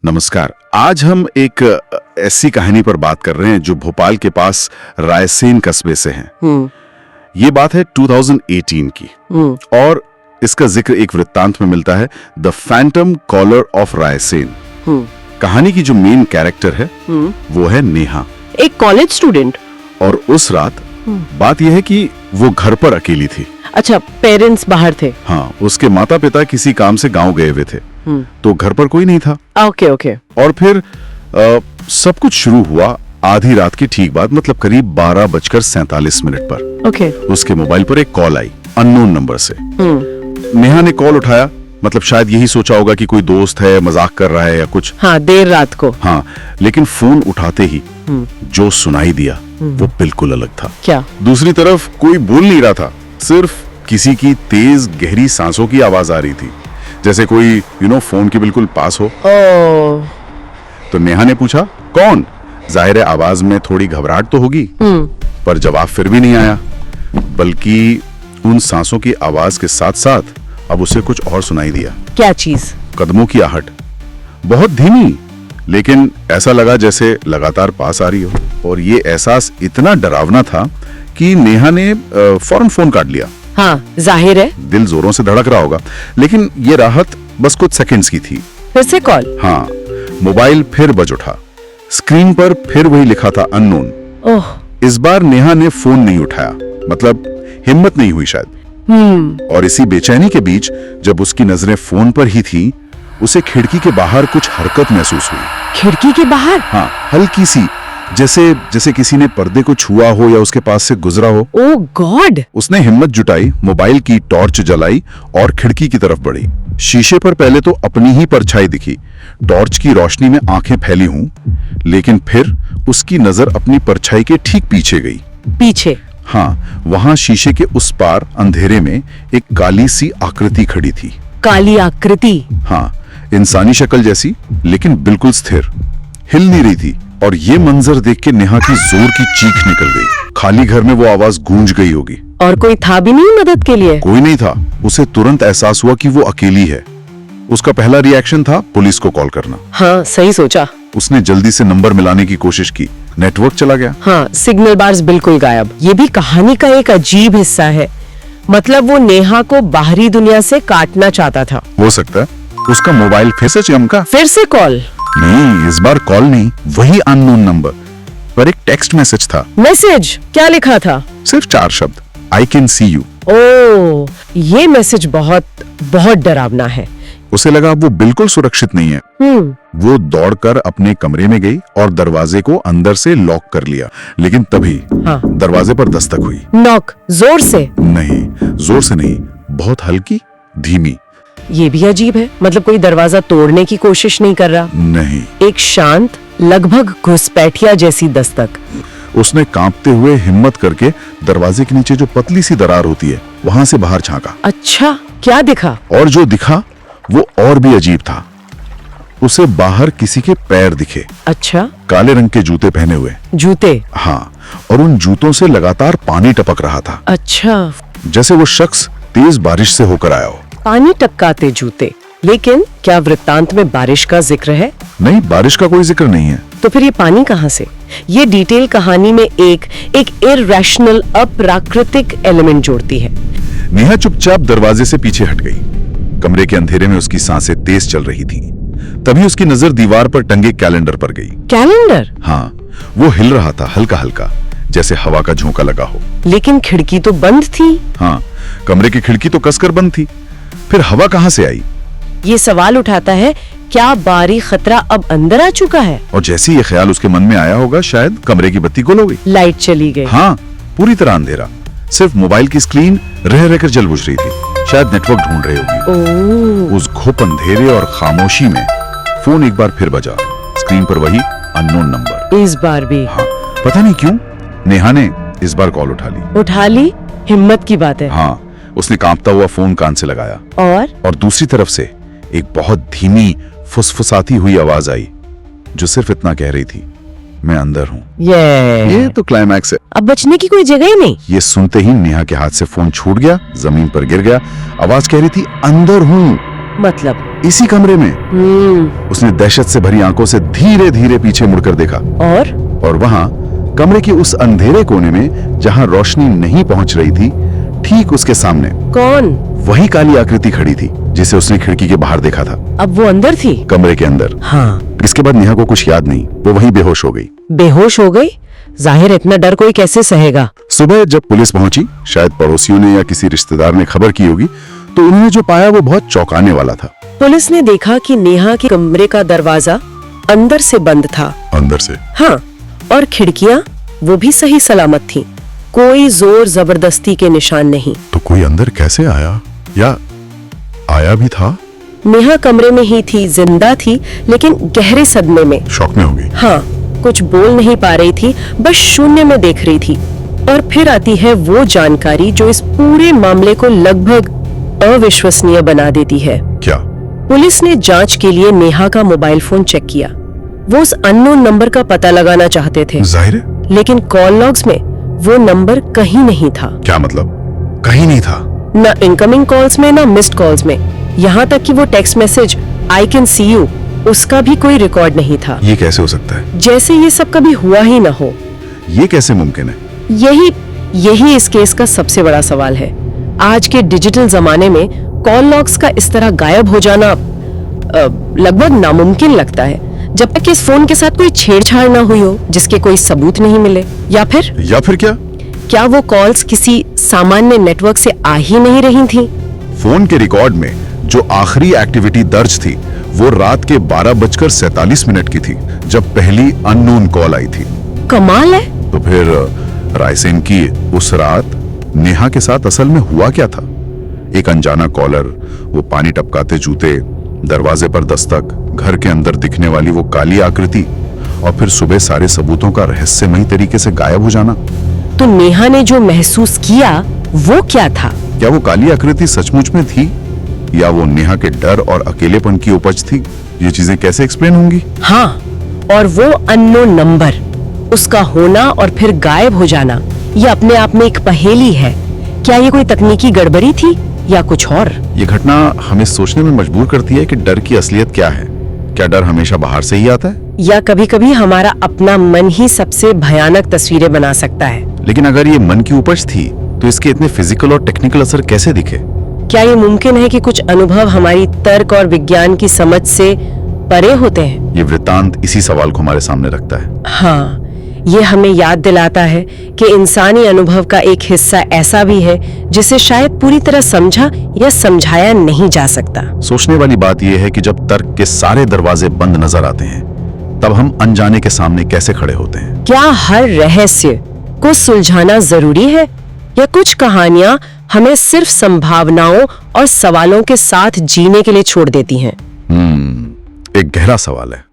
नमस्कार। आज हम एक ऐसी कहानी पर बात कर रहे हैं जो भोपाल के पास रायसेन कस्बे से है। ये बात है 2018 की और इसका जिक्र एक वृत्तांत में मिलता है, the phantom caller of Raisen. कहानी की जो मेन कैरेक्टर है वो है नेहा, एक कॉलेज स्टूडेंट। और उस रात बात यह है कि वो घर पर अकेली थी। अच्छा, पेरेंट्स बाहर थे। हाँ, उसके माता पिता किसी काम से गांव गए हुए थे, तो घर पर कोई नहीं था। Okay okay. और फिर सब कुछ शुरू हुआ आधी रात की ठीक बाद, मतलब करीब 12:47 पर। ओके। उसके मोबाइल पर एक कॉल आई अननोन नंबर से। नेहा ने कॉल उठाया, मतलब शायद यही सोचा होगा कि कोई दोस्त है, मजाक कर रहा है या कुछ। हाँ, देर रात को। हाँ, लेकिन फोन उठाते ही जो सुनाई दिया वो बिल्कुल अलग था। क्या? दूसरी तरफ कोई बोल नहीं रहा था, सिर्फ किसी की तेज गहरी सांसों की आवाज आ रही थी, जैसे कोई फोन के बिल्कुल पास हो। तो नेहा ने पूछा, कौन? जाहिर है आवाज में थोड़ी घबराहट तो होगी, पर जवाब फिर भी नहीं आया, बल्कि उन सांसों की आवाज के साथ साथ अब उसे कुछ और सुनाई दिया। क्या चीज? कदमों की आहट, बहुत धीमी, लेकिन ऐसा लगा जैसे लगातार पास आ रही हो। और ये एहसास इतना डरावना था कि नेहा ने फौरन फोन काट लिया। हाँ, जाहिर है दिल जोरों से धड़क रहा होगा, लेकिन ये राहत बस कुछ सेकंड्स की थी। फिर से कॉल। हाँ, मोबाइल फिर बज उठा। स्क्रीन पर फिर वही लिखा था, अननोन। ओह। इस बार नेहा ने फोन नहीं उठाया, मतलब हिम्मत नहीं हुई शायद। और इसी बेचैनी के बीच जब उसकी नजरें फोन पर ही थी, उसे खिड़की के बाहर कुछ हरकत महसूस हुई। खिड़की के बाहर? हाँ, हल्की सी, जैसे किसी ने पर्दे को छुआ हो या उसके पास से गुजरा हो। ओह गॉड। उसने हिम्मत जुटाई, मोबाइल की टॉर्च जलाई और खिड़की की तरफ बढ़ी। शीशे पर पहले तो अपनी ही परछाई दिखी। टॉर्च की रोशनी में आंखें फैली हूं, लेकिन फिर उसकी नजर अपनी परछाई के ठीक पीछे गई। पीछे? हाँ, वहां शीशे के उस पार अंधेरे में एक काली सी आकृति खड़ी थी। काली आकृति? हाँ, इंसानी शक्ल जैसी, लेकिन बिल्कुल स्थिर, हिल नहीं रही थी। और ये मंजर देख के नेहा की जोर की चीख निकल गई। खाली घर में वो आवाज गूंज गई होगी। और कोई था भी नहीं मदद के लिए? कोई नहीं था। उसे तुरंत एहसास हुआ कि वो अकेली है। उसका पहला रिएक्शन था पुलिस को कॉल करना। हाँ, सही सोचा। उसने जल्दी से नंबर मिलाने की कोशिश की, नेटवर्क चला गया। हाँ, सिग्नल बार्स बिल्कुल गायब। ये भी कहानी का एक अजीब हिस्सा है, मतलब वो नेहा को बाहरी दुनिया से काटना चाहता था। हो सकता है उसका मोबाइल फिर से चमका। फिर से कॉल? नहीं, इस बार कॉल नहीं, वही अननोन नंबर पर एक टेक्स्ट मैसेज था। मैसेज? क्या लिखा था? सिर्फ 4 शब्द, आई कैन सी यू। ओह, ये मैसेज बहुत बहुत डरावना है। उसे लगा वो बिल्कुल सुरक्षित नहीं है। वो दौड़कर अपने कमरे में गई और दरवाजे को अंदर से लॉक कर लिया, लेकिन तभी दरवाजे पर दस्तक हुई। नॉक? जोर से? नहीं, जोर से नहीं, बहुत हल्की, धीमी। ये भी अजीब है, मतलब कोई दरवाजा तोड़ने की कोशिश नहीं कर रहा। नहीं, एक शांत, लगभग घुसपैठिया जैसी दस्तक। उसने कांपते हुए हिम्मत करके दरवाजे के नीचे जो पतली सी दरार होती है वहां से बाहर झांका। अच्छा, क्या दिखा? और जो दिखा वो और भी अजीब था। उसे बाहर किसी के पैर दिखे। अच्छा? काले रंग के जूते पहने हुए। जूते? हाँ, और उन जूतों से लगातार पानी टपक रहा था। अच्छा, जैसे वो शख्स तेज बारिश से होकर आया हो। पानी टपकाते जूते, लेकिन क्या वृत्तांत में बारिश का जिक्र है? नहीं, बारिश का कोई जिक्र नहीं है। तो फिर ये पानी कहाँ से? ये डिटेल कहानी में एक इरैशनल, अप्राकृतिक एलिमेंट जोड़ती है। नेहा चुपचाप दरवाजे से पीछे हट गई। कमरे के अंधेरे में उसकी सांसें तेज चल रही थी। तभी उसकी नजर दीवार पर टंगे कैलेंडर पर गई। कैलेंडर? हाँ, वो हिल रहा था हल्का हल्का, जैसे हवा का झोंका लगा हो। लेकिन खिड़की तो बंद थी। हाँ, कमरे की खिड़की तो कसकर बंद थी, फिर हवा कहां से आई? ये सवाल उठाता है, क्या बारी खतरा अब अंदर आ चुका है? और जैसे ये ख्याल उसके मन में आया होगा, शायद कमरे की बत्ती गुल हो गई। लाइट चली गई। हाँ, पूरी तरह अंधेरा, सिर्फ मोबाइल की स्क्रीन रह रहकर जल बुझ रही थी। शायद नेटवर्क ढूंढ रही होगी। उस घुप अंधेरे और खामोशी में फोन एक बार फिर बजा। स्क्रीन पर वही अननोन नंबर। इस बार भी? हाँ, पता नहीं क्यों नेहा ने इस बार कॉल उठा ली। उठा ली? हिम्मत की बात है। हाँ, उसने कांपता हुआ फोन कान से लगाया। और दूसरी तरफ से एक बहुत धीमी फुसफुसाती हुई आवाज आई, जो सिर्फ इतना कह रही थी, मैं अंदर हूँ। ये तो क्लाइमैक्स है। अब बचने की कोई जगह ही नहीं। ये सुनते ही नेहा के हाथ से फोन छूट गया, जमीन पर गिर गया। आवाज कह रही थी, अंदर हूँ। मतलब? इसी कमरे में। उसने दहशत से भरी आंखों से धीरे धीरे पीछे मुड़कर देखा और वहां कमरे के उस अंधेरे कोने में जहां रोशनी नहीं पहुंच रही थी, ठीक उसके सामने कौन? वही काली आकृति खड़ी थी जिसे उसने खिड़की के बाहर देखा था। अब वो अंदर थी? कमरे के अंदर। हाँ। इसके बाद नेहा को कुछ याद नहीं, वो वहीं बेहोश हो गई। बेहोश हो गई? जाहिर इतना डर कोई कैसे सहेगा। सुबह जब पुलिस पहुंची, शायद पड़ोसियों ने या किसी रिश्तेदार ने खबर की होगी, तो उन्होंने जो पाया वो बहुत चौंकाने वाला था। पुलिस ने देखा कि नेहा के कमरे का दरवाजा अंदर से बंद था। अंदर से? हाँ, और खिड़कियां वो भी सही सलामत थीं। कोई जोर जबरदस्ती के निशान नहीं। तो कोई अंदर कैसे आया, या आया भी था? नेहा कमरे में ही थी, जिंदा थी, लेकिन गहरे सदमे में। शॉक में होगी। हाँ, कुछ बोल नहीं पा रही थी, बस शून्य में देख रही थी। और फिर आती है वो जानकारी जो इस पूरे मामले को लगभग अविश्वसनीय बना देती है। क्या? पुलिस ने जांच के लिए नेहा का मोबाइल फोन चेक किया। वो उस अननोन नंबर का पता लगाना चाहते थे। जाहिर है। लेकिन कॉल लॉग्स में वो नंबर कहीं नहीं था। क्या मतलब? कहीं नहीं था? ना इनकमिंग कॉल्स में, ना मिस्ड कॉल्स में। यहाँ तक कि वो text message I can see you, उसका भी कोई रिकॉर्ड नहीं था। ये कैसे हो सकता है? जैसे ये सब कभी हुआ ही ना हो। ये कैसे मुमकिन है? यही इस केस का सबसे बड़ा सवाल है। आज के डिजिटल जमाने में कॉल लॉग्स का इस तरह गायब हो जाना लगभग नामुमकिन लगता है, जब तक इस फोन के साथ कोई छेड़छाड़ ना हुई हो जिसके कोई सबूत नहीं मिले। या फिर क्या वो कॉल्स किसी सामान्य नेटवर्क से आ ही नहीं रही थी? फोन के रिकॉर्ड में जो आखिरी एक्टिविटी दर्ज थी वो रात के 12:47 की थी, जब पहली अननोन कॉल आई थी। कमाल है। तो फिर रायसेन की उस रात नेहा के साथ असल में हुआ क्या था? एक अनजाना कॉलर, वो पानी टपकाते जूते, दरवाजे पर दस्तक, घर के अंदर दिखने वाली वो काली आकृति, और फिर सुबह सारे सबूतों का रहस्यमयी तरीके से गायब हो जाना। तो नेहा ने जो महसूस किया वो क्या था? क्या वो काली आकृति सचमुच में थी, या वो नेहा के डर और अकेलेपन की उपज थी? ये चीजें कैसे एक्सप्लेन होंगी? हाँ, और वो अननोन नंबर, उसका होना और फिर गायब हो जाना, ये अपने आप में एक पहेली है। क्या ये कोई तकनीकी गड़बड़ी थी या कुछ और? ये घटना हमें सोचने में मजबूर करती है कि डर की असलियत क्या है। क्या डर हमेशा बाहर से ही आता है, या कभी-कभी हमारा अपना मन ही सबसे भयानक तस्वीरें बना सकता है? लेकिन अगर ये मन की उपज थी तो इसके इतने फिजिकल और टेक्निकल असर कैसे दिखे? क्या ये मुमकिन है कि कुछ अनुभव हमारी तर्क और विज्ञान की समझ से परे होते हैं? ये वृत्तांत इसी सवाल को हमारे सामने रखता है। हाँ, ये हमें याद दिलाता है कि इंसानी अनुभव का एक हिस्सा ऐसा भी है जिसे शायद पूरी तरह समझा या समझाया नहीं जा सकता। सोचने वाली बात यह है कि जब तर्क के सारे दरवाजे बंद नजर आते हैं, तब हम अनजाने के सामने कैसे खड़े होते हैं? क्या हर रहस्य को सुलझाना जरूरी है, या कुछ कहानियां हमें सिर्फ संभावनाओं और सवालों के साथ जीने के लिए छोड़ देती हैं? एक गहरा सवाल है।